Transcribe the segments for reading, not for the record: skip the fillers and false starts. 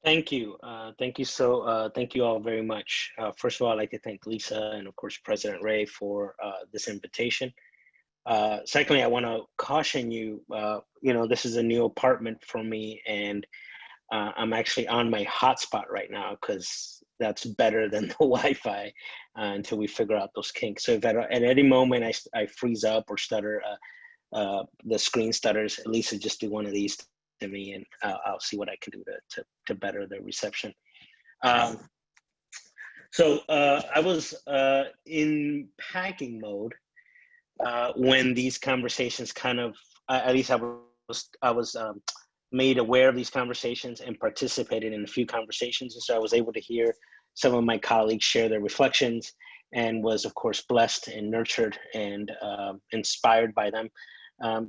Thank you. Thank you all very much. First of all, I'd like to thank Lisa and, of course, President Ray for this invitation. Secondly, I want to caution you, this is a new apartment for me, and I'm actually on my hotspot right now because that's better than the Wi-Fi until we figure out those kinks. So if at any moment I freeze up or stutter, the screen stutters, at least just do one of these to me, and I'll see what I can do to better the reception. So I was in packing mode when these conversations at least I was made aware of these conversations and participated in a few conversations. And so I was able to hear some of my colleagues share their reflections and was, of course, blessed and nurtured and inspired by them.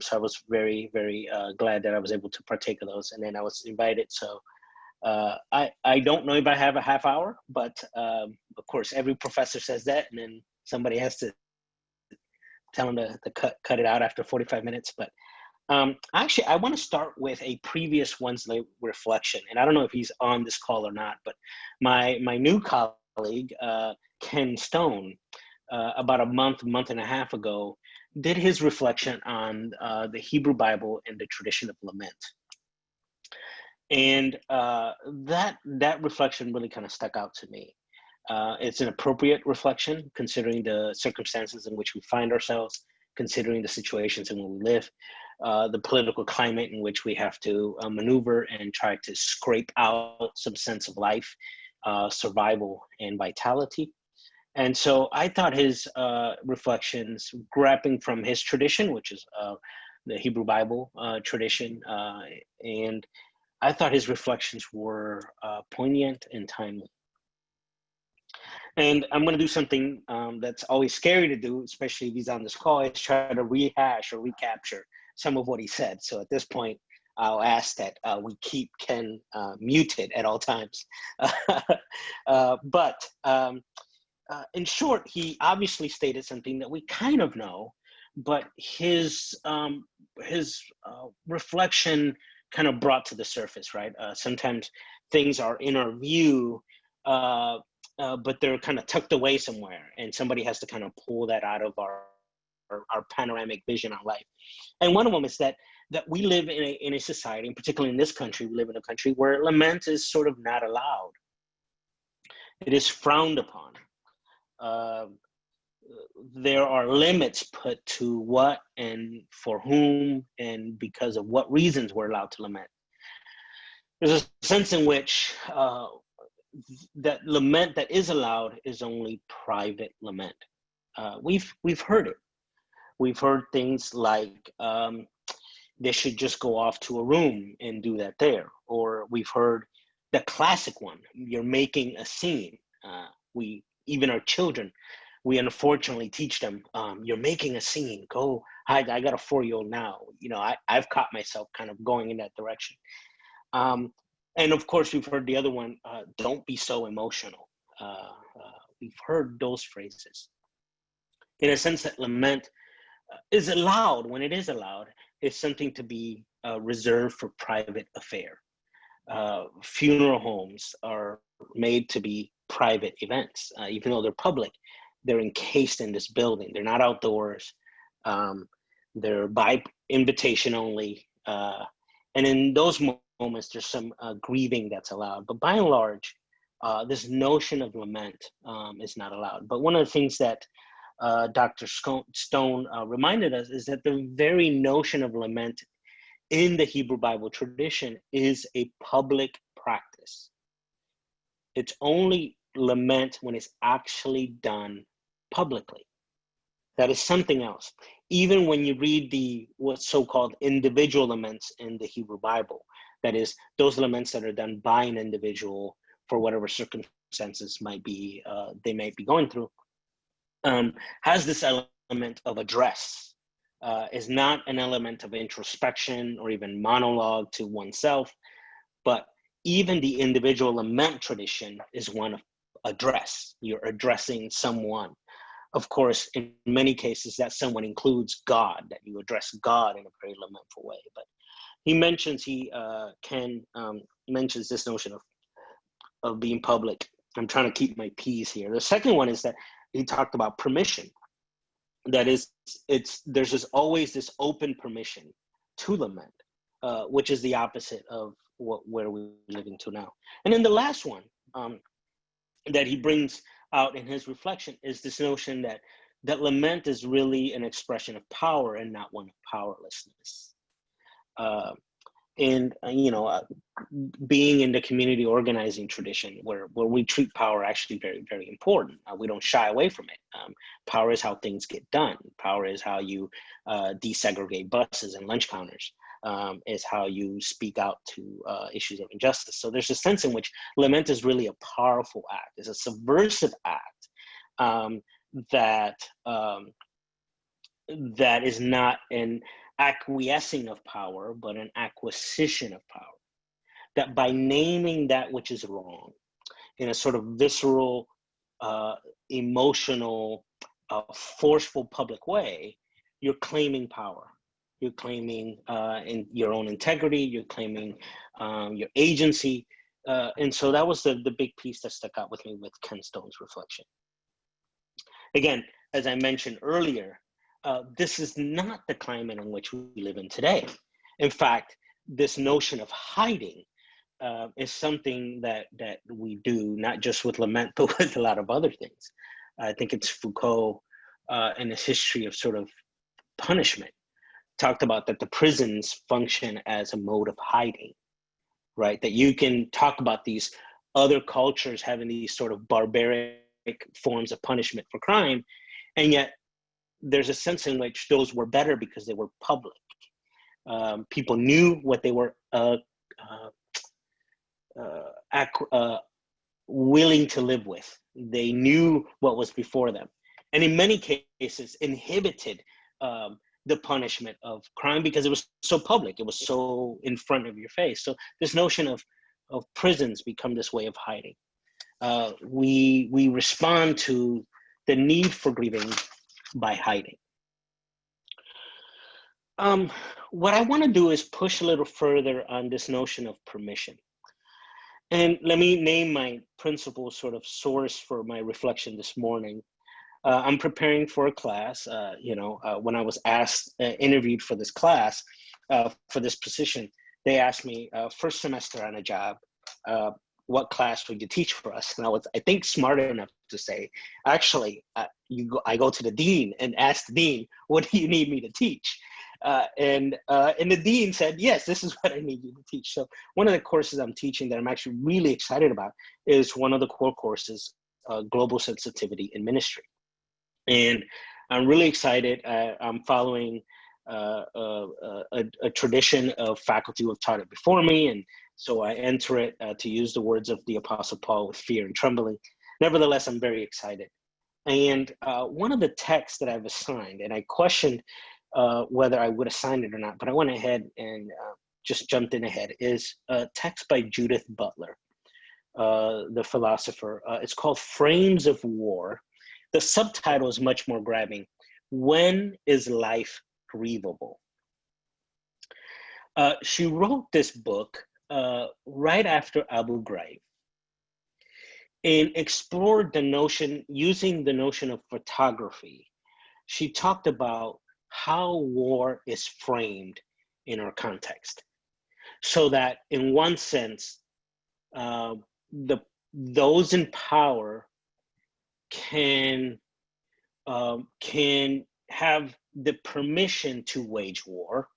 So I was very, very glad that I was able to partake of those. And then I was invited. So I don't know if I have a half hour, but of course, every professor says that, and then somebody has to tell them to cut it out after 45 minutes. But actually, I want to start with a previous Wednesday reflection. And I don't know if he's on this call or not, but my new colleague, Ken Stone, about a month and a half ago, did his reflection on the Hebrew Bible and the tradition of lament. And that reflection really kind of stuck out to me. It's an appropriate reflection considering the circumstances in which we find ourselves, considering the situations in which we live, the political climate in which we have to maneuver and try to scrape out some sense of life, survival, and vitality. And so I thought his reflections, grabbing from his tradition, which is the Hebrew Bible tradition, and I thought his reflections were poignant and timely. And I'm going to do something that's always scary to do, especially if he's on this call, is try to rehash or recapture some of what he said. So at this point, I'll ask that we keep Ken muted at all times. But in short, he obviously stated something that we kind of know, but his reflection kind of brought to the surface, right? Sometimes things are in our view, but they're kind of tucked away somewhere, and somebody has to kind of pull that out of our panoramic vision on life. And one of them is that we live in a society, and particularly in this country, we live in a country where lament is sort of not allowed. It is frowned upon. There are limits put to what and for whom and because of what reasons we're allowed to lament. There's a sense in which that lament that is allowed is only private lament. We've heard it. We've heard things like they should just go off to a room and do that there. Or we've heard the classic one, you're making a scene. Even our children, we unfortunately teach them, you're making a scene, go hide. I got a 4-year-old now. I've caught myself kind of going in that direction. And of course, we've heard the other one, don't be so emotional. We've heard those phrases. In a sense that lament is allowed. When it is allowed, it's something to be reserved for private affair. Funeral homes are made to be private events, even though they're public. They're encased in this building. They're not outdoors. They're by invitation only. And in those moments, there's some grieving that's allowed. But by and large, this notion of lament is not allowed. But one of the things that Dr. Stone reminded us is that the very notion of lament in the Hebrew Bible tradition is a public practice. It's only lament when it's actually done publicly. That is something else. Even when you read what's so-called individual laments in the Hebrew Bible, that is, those laments that are done by an individual for whatever circumstances they might be going through, has this element of address, is not an element of introspection or even monologue to oneself, but even the individual lament tradition is one of address. You're addressing someone. Of course, in many cases, that someone includes God, that you address God in a very lamentful way. But he mentions, Ken mentions this notion of of being public. I'm trying to keep my P's here. The second one is that he talked about permission. That is, there's just always this open permission to lament, which is the opposite of where we're living to now. And then the last one that he brings out in his reflection is this notion that lament is really an expression of power and not one of powerlessness. And being in the community organizing tradition where we treat power actually very, very important. We don't shy away from it. Power is how things get done. Power is how you desegregate buses and lunch counters, is how you speak out to issues of injustice. So there's a sense in which lament is really a powerful act. It's a subversive act that is not an acquiescing of power, but an acquisition of power. That by naming that which is wrong in a sort of visceral, emotional, forceful public way, you're claiming power. You're claiming in your own integrity, you're claiming your agency. And so that was the big piece that stuck out with me with Ken Stone's reflection. Again, as I mentioned earlier, this is not the climate in which we live in today. In fact, this notion of hiding is something that we do, not just with lament, but with a lot of other things. I think it's Foucault in his history of sort of punishment, talked about that the prisons function as a mode of hiding, right? That you can talk about these other cultures having these sort of barbaric forms of punishment for crime, and yet there's a sense in which those were better because they were public. People knew what they were willing to live with. They knew what was before them. And in many cases, inhibited the punishment of crime because it was so public. It was so in front of your face. So this notion of prisons become this way of hiding. We respond to the need for grieving by hiding. What I want to do is push a little further on this notion of permission. And let me name my principal sort of source for my reflection this morning. I'm preparing for a class. When I was interviewed for this class, for this position, they asked me, first semester on a job, what class would you teach for us? And I was, I think, smart enough to say, actually, I go to the dean and ask the dean, what do you need me to teach? And the dean said, yes, this is what I need you to teach. So one of the courses I'm teaching that I'm actually really excited about is one of the core courses, Global Sensitivity in Ministry. And I'm really excited. I'm following a tradition of faculty who have taught it before me. And so I enter it, to use the words of the Apostle Paul, with fear and trembling. Nevertheless, I'm very excited. And one of the texts that I've assigned, and I questioned whether I would assign it or not, but I went ahead and just jumped in ahead, is a text by Judith Butler, the philosopher. It's called Frames of War. The subtitle is much more grabbing. When is life grievable? She wrote this book right after Abu Ghraib and explored the notion, using the notion of photography. She talked about how war is framed in our context, so that in one sense, those in power can have the permission to wage war,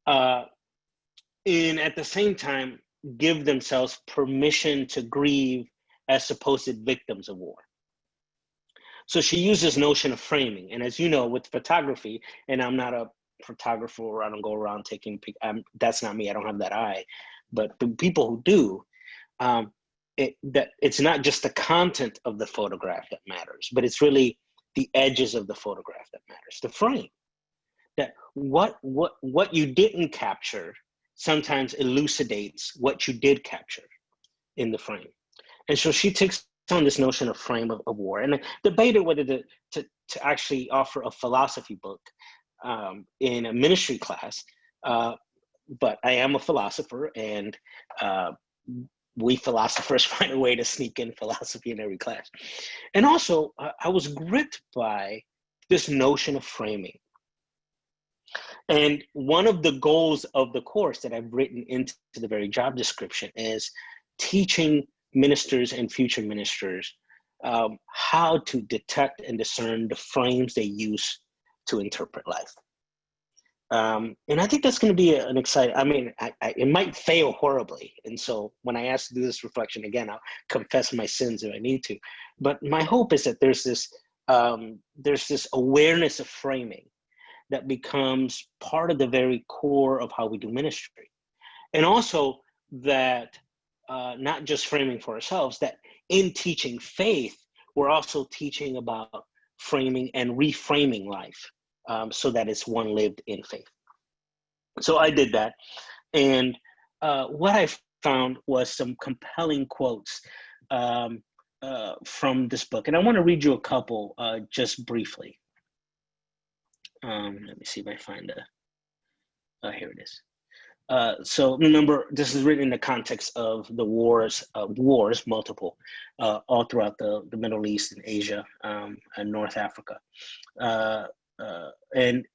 and at the same time give themselves permission to grieve as supposed victims of war. So she used this notion of framing, and as you know, with photography, and I'm not a photographer, or I don't go around taking pictures. That's not me. I don't have that eye. But the people who do, it's not just the content of the photograph that matters, but it's really the edges of the photograph that matters, the frame. That what you didn't capture sometimes elucidates what you did capture in the frame. And so she takes on this notion of frame of war, and I debated whether to actually offer a philosophy book in a ministry class, but I am a philosopher, and we philosophers find a way to sneak in philosophy in every class. And also, I was gripped by this notion of framing. And one of the goals of the course that I've written into the very job description is teaching ministers and future ministers how to detect and discern the frames they use to interpret life. And I think that's going to be an exciting, I mean, it might fail horribly. And so when I ask to do this reflection again, I'll confess my sins if I need to. But my hope is that there's this awareness of framing that becomes part of the very core of how we do ministry. And also that not just framing for ourselves, that in teaching faith, we're also teaching about framing and reframing life so that it's one lived in faith. So I did that. And what I found was some compelling quotes from this book. And I want to read you a couple just briefly. Let me see if I find here it is. So remember, this is written in the context of the wars, multiple, all throughout the Middle East and Asia and North Africa. And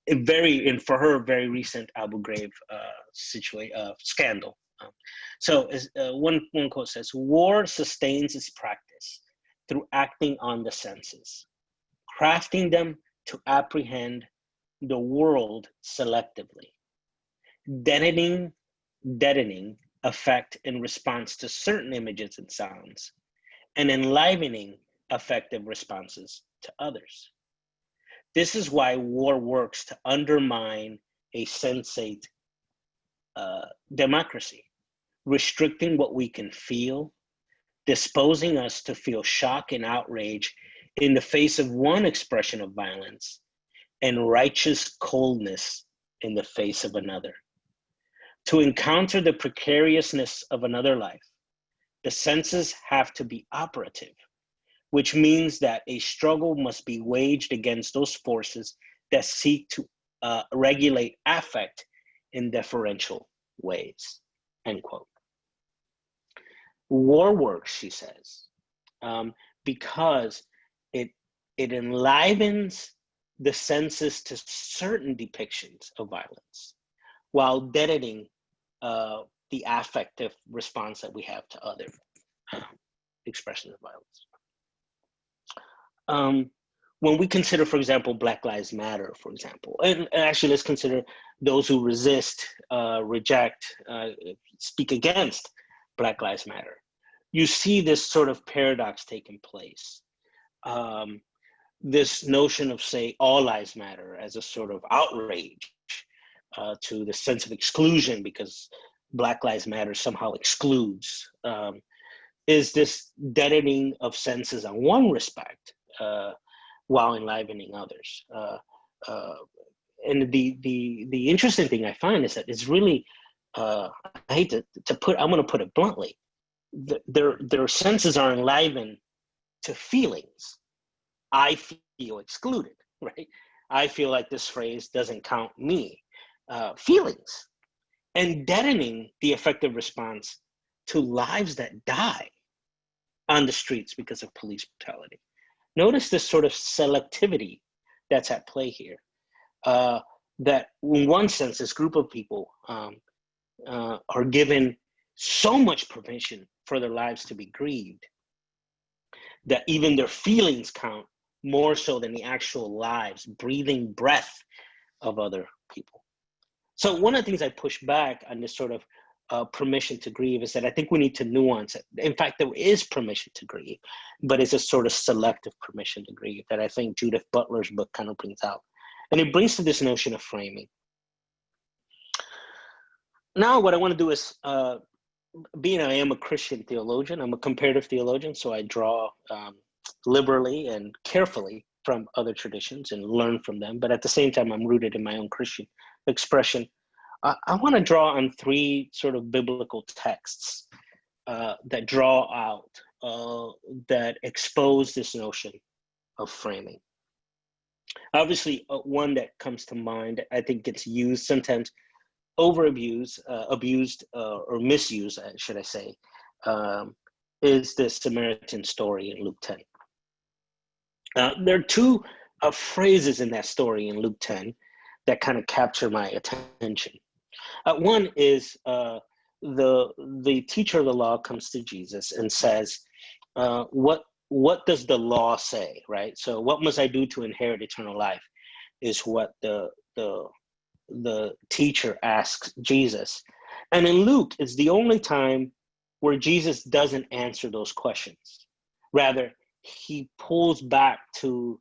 for her, very recent Abu Ghraib scandal. So one quote says, "War sustains its practice through acting on the senses, crafting them to apprehend the world selectively, deadening effect in response to certain images and sounds, and enlivening effective responses to others. This is why war works to undermine a sensate democracy, restricting what we can feel, disposing us to feel shock and outrage in the face of one expression of violence, and righteous coldness in the face of another. To encounter the precariousness of another life, the senses have to be operative, which means that a struggle must be waged against those forces that seek to regulate affect in deferential ways," end quote. War works, she says, because it enlivens the senses to certain depictions of violence, while deadening the affective response that we have to other expressions of violence. When we consider, for example, Black Lives Matter, for example, and actually let's consider those who resist, reject, speak against Black Lives Matter, you see this sort of paradox taking place. This notion of, say, all lives matter as a sort of outrage to the sense of exclusion because Black Lives Matter somehow excludes, is this deadening of senses on one respect while enlivening others. And the interesting thing I find is that it's really, I hate to put, I'm going to put it bluntly, their senses are enlivened to feelings. I feel excluded, right? I feel like this phrase doesn't count me. Feelings, and deadening the effective response to lives that die on the streets because of police brutality. Notice this sort of selectivity that's at play here. That in one sense, this group of people are given so much permission for their lives to be grieved that even their feelings count more so than the actual lives, breathing breath of other people. So one of the things I push back on this sort of permission to grieve is that I think we need to nuance it. In fact, there is permission to grieve, but it's a sort of selective permission to grieve that I think Judith Butler's book kind of brings out. And it brings to this notion of framing. Now what I want to do is, being I am a Christian theologian, I'm a comparative theologian, so I draw liberally and carefully from other traditions and learn from them, but at the same time, I'm rooted in my own Christian expression. I want to draw on three sort of biblical texts that draw out, that expose this notion of framing. Obviously, one that comes to mind, I think gets used sometimes, abused or misused, should I say, is the Samaritan story in Luke 10. There are two phrases in that story in Luke 10 that kind of capture my attention. One is the teacher of the law comes to Jesus and says, what does the law say, right? So what must I do to inherit eternal life is what the teacher asks Jesus. And in Luke, it's the only time where Jesus doesn't answer those questions. Rather, he pulls back to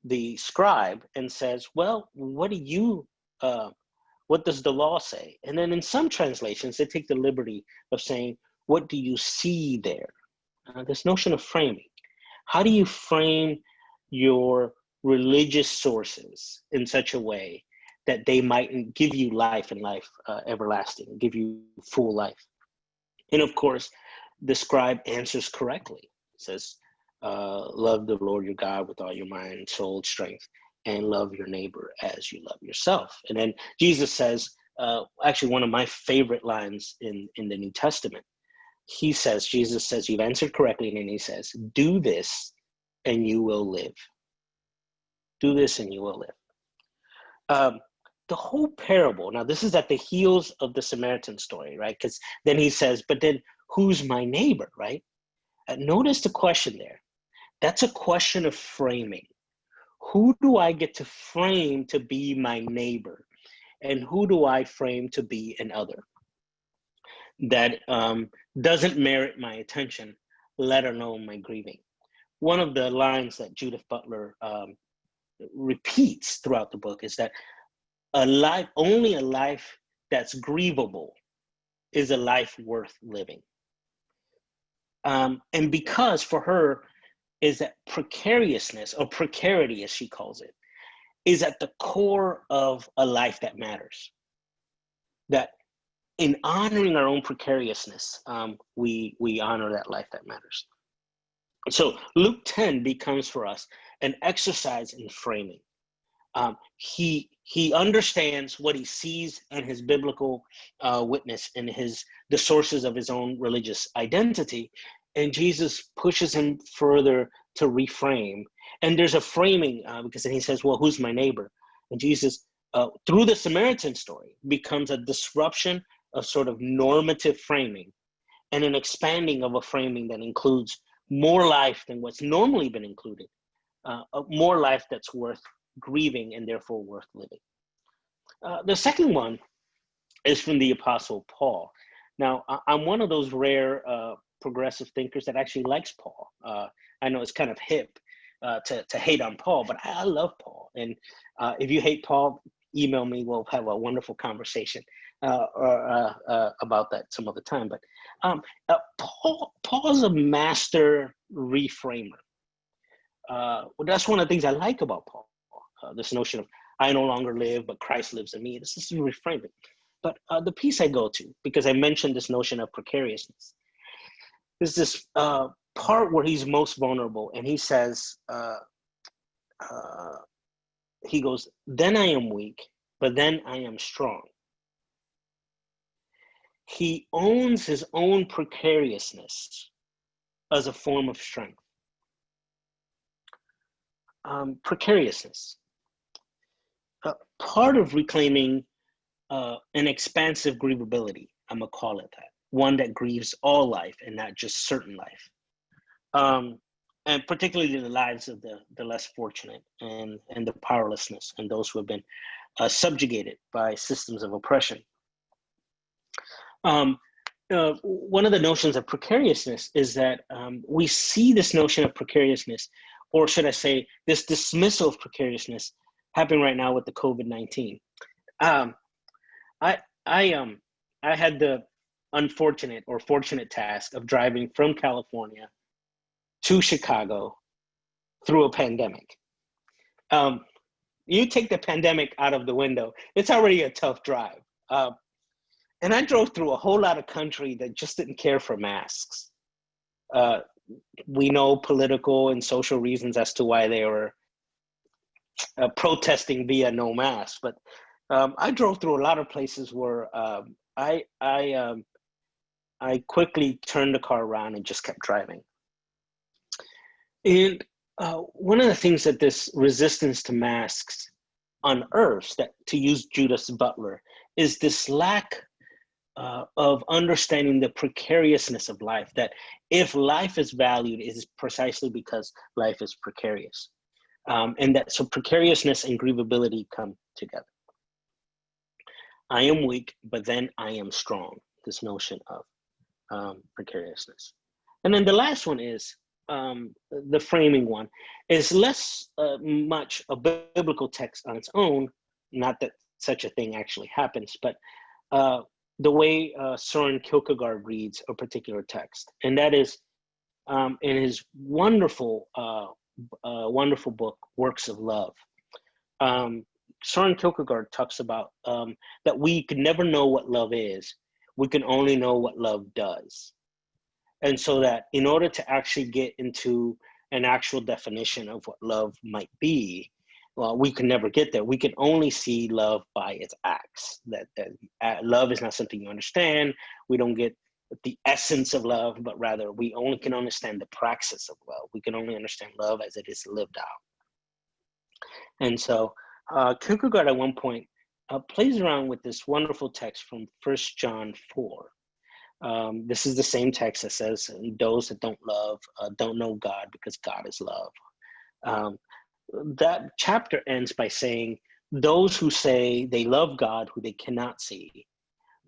the scribe and says, well, what does the law say? And then in some translations, they take the liberty of saying, what do you see there? This notion of framing. How do you frame your religious sources in such a way that they might give you life and life everlasting, give you full life? And of course, the scribe answers correctly. It says, love the Lord your God with all your mind, soul, strength, and love your neighbor as you love yourself. And then Jesus says, actually one of my favorite lines in the New Testament, Jesus says, you've answered correctly. And then he says, do this and you will live. Do this and you will live. The whole parable, now this is at the heels of the Samaritan story, right? Because then he says, but then who's my neighbor, right? Notice the question there. That's a question of framing. Who do I get to frame to be my neighbor? And who do I frame to be an other that doesn't merit my attention, let alone my grieving? One of the lines that Judith Butler repeats throughout the book is that only a life that's grievable is a life worth living. And because for her is that precariousness, or precarity as she calls it, is at the core of a life that matters. That in honoring our own precariousness, we honor that life that matters. So Luke 10 becomes for us an exercise in framing. He understands what he sees and his biblical witness and the sources of his own religious identity, and Jesus pushes him further to reframe. And there's a framing because then he says, well, who's my neighbor? And Jesus, through the Samaritan story, becomes a disruption of sort of normative framing and an expanding of a framing that includes more life than what's normally been included, more life that's worth grieving and therefore worth living. The second one is from the Apostle Paul. Now, I'm one of those rare progressive thinkers that actually likes Paul. I know it's kind of hip to hate on Paul, but I love Paul. And if you hate Paul, email me. We'll have a wonderful conversation about that some other time. But Paul's a master reframer. Well, that's one of the things I like about Paul. This notion of I no longer live, but Christ lives in me. This is reframing. But the piece I go to, because I mentioned this notion of precariousness, is this part where he's most vulnerable. And he says, he goes, then I am weak, but then I am strong. He owns his own precariousness as a form of strength. Precariousness. Part of reclaiming an expansive grievability, I'm gonna call it that, one that grieves all life and not just certain life, and particularly the lives of the less fortunate and the powerlessness and those who have been subjugated by systems of oppression. One of the notions of precariousness is that we see this notion of precariousness, or should I say, this dismissal of precariousness happening right now with the COVID-19. I had the unfortunate or fortunate task of driving from California to Chicago through a pandemic. You take the pandemic out of the window, it's already a tough drive. And I drove through a whole lot of country that just didn't care for masks. We know political and social reasons as to why they were protesting via no mask, but I drove through a lot of places where I quickly turned the car around and just kept driving. And one of the things that this resistance to masks unearths, that, to use Judith Butler, is this lack of understanding the precariousness of life, that if life is valued, it is precisely because life is precarious. And that so precariousness and grievability come together. I am weak, but then I am strong, this notion of precariousness. And then the last one is the framing one, is less much a biblical text on its own, not that such a thing actually happens, but the way Søren Kierkegaard reads a particular text. And that is in his wonderful, wonderful book, Works of Love. Søren Kierkegaard talks about that we can never know what love is. We can only know what love does. And so that in order to actually get into an actual definition of what love might be, well, we can never get there. We can only see love by its acts. That love is not something you understand. We don't get the essence of love, but rather we only can understand the praxis of love. We can only understand love as it is lived out. And so Kierkegaard at one point plays around with this wonderful text from 1 John 4. This is the same text that says, those that don't love don't know God, because God is love. That chapter ends by saying, those who say they love God who they cannot see,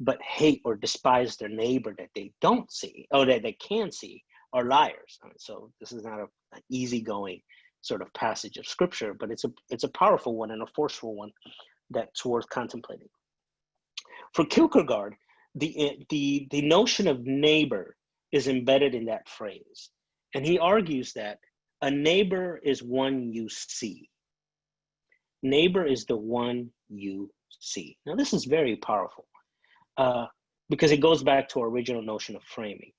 but hate or despise their neighbor that they don't see, or that they can see, are liars. So this is not an easygoing sort of passage of scripture, but it's a powerful one and a forceful one that's worth contemplating. For Kierkegaard, the notion of neighbor is embedded in that phrase. And he argues that a neighbor is one you see. Neighbor is the one you see. Now, this is very powerful because it goes back to our original notion of framing.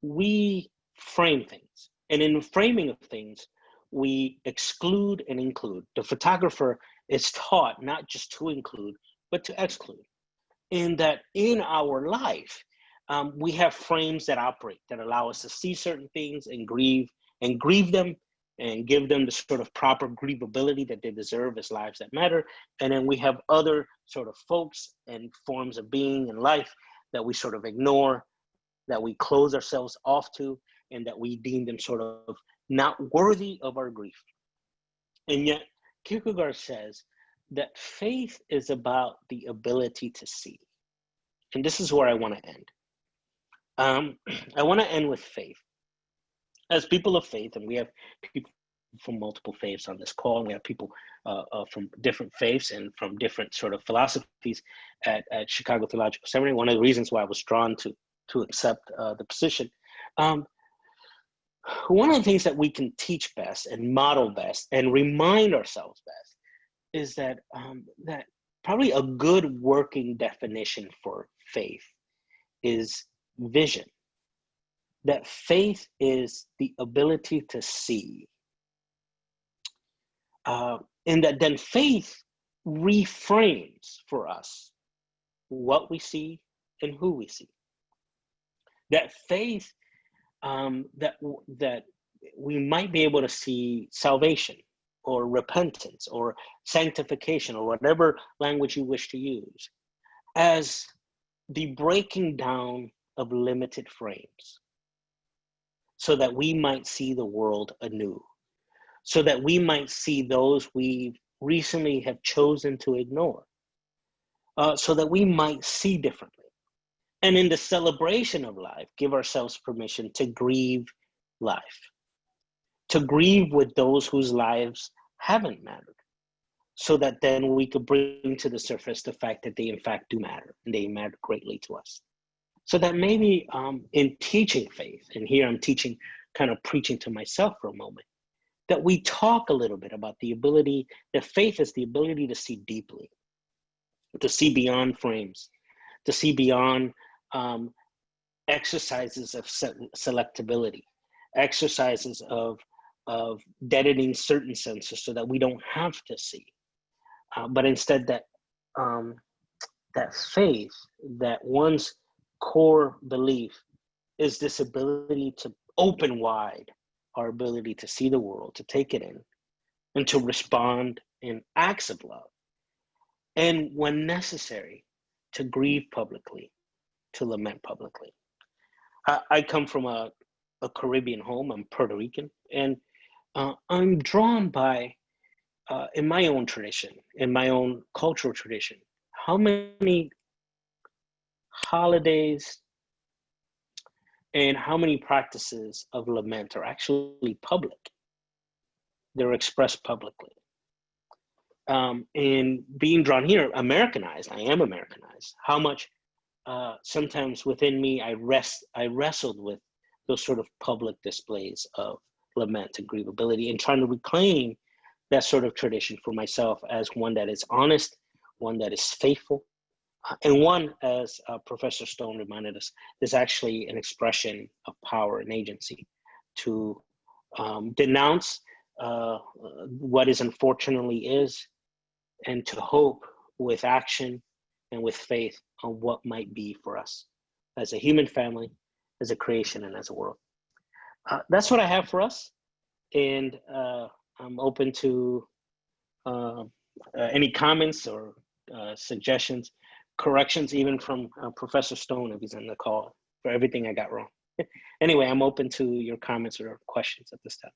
We frame things. And in the framing of things, we exclude and include. The photographer is taught not just to include, but to exclude. In that in our life, we have frames that operate, that allow us to see certain things and grieve them and give them the sort of proper grievability that they deserve as lives that matter. And then we have other sort of folks and forms of being and life that we sort of ignore, that we close ourselves off to, and that we deem them sort of not worthy of our grief. And yet Kierkegaard says that faith is about the ability to see. And this is where I want to end. I want to end with faith. As people of faith, and we have people from multiple faiths on this call, and we have people from different faiths and from different sort of philosophies at Chicago Theological Seminary. One of the reasons why I was drawn to accept the position. One of the things that we can teach best and model best and remind ourselves best is that that probably a good working definition for faith is vision. That faith is the ability to see. And that then faith reframes for us what we see and who we see. That faith, that we might be able to see salvation or repentance or sanctification or whatever language you wish to use as the breaking down of limited frames, so that we might see the world anew, so that we might see those we recently have chosen to ignore, so that we might see differently. And in the celebration of life, give ourselves permission to grieve life, to grieve with those whose lives haven't mattered, so that then we could bring to the surface the fact that they in fact do matter, and they matter greatly to us. So that maybe in teaching faith, and here I'm teaching, kind of preaching to myself for a moment, that we talk a little bit about the ability, that faith is the ability to see deeply, to see beyond frames, to see beyond exercises of selectability, exercises of deadening certain senses so that we don't have to see, but instead that that faith, that once core belief is this ability to open wide our ability to see the world, to take it in, and to respond in acts of love. And when necessary, to grieve publicly, to lament publicly. I come from a Caribbean home. I'm Puerto Rican, and I'm drawn by, in my own tradition, in my own cultural tradition, how many holidays and how many practices of lament are actually public. They're expressed publicly. And being drawn here, Americanized, I am Americanized. How much sometimes within me, I wrestled with those sort of public displays of lament and grievability, and trying to reclaim that sort of tradition for myself as one that is honest, one that is faithful, and one, as Professor Stone reminded us, is actually an expression of power and agency to denounce what is unfortunately is, and to hope with action and with faith on what might be for us as a human family, as a creation, and as a world. That's what I have for us. And I'm open to any comments or suggestions, corrections, even from Professor Stone, if he's on the call, for everything I got wrong. Anyway, I'm open to your comments or questions at this time.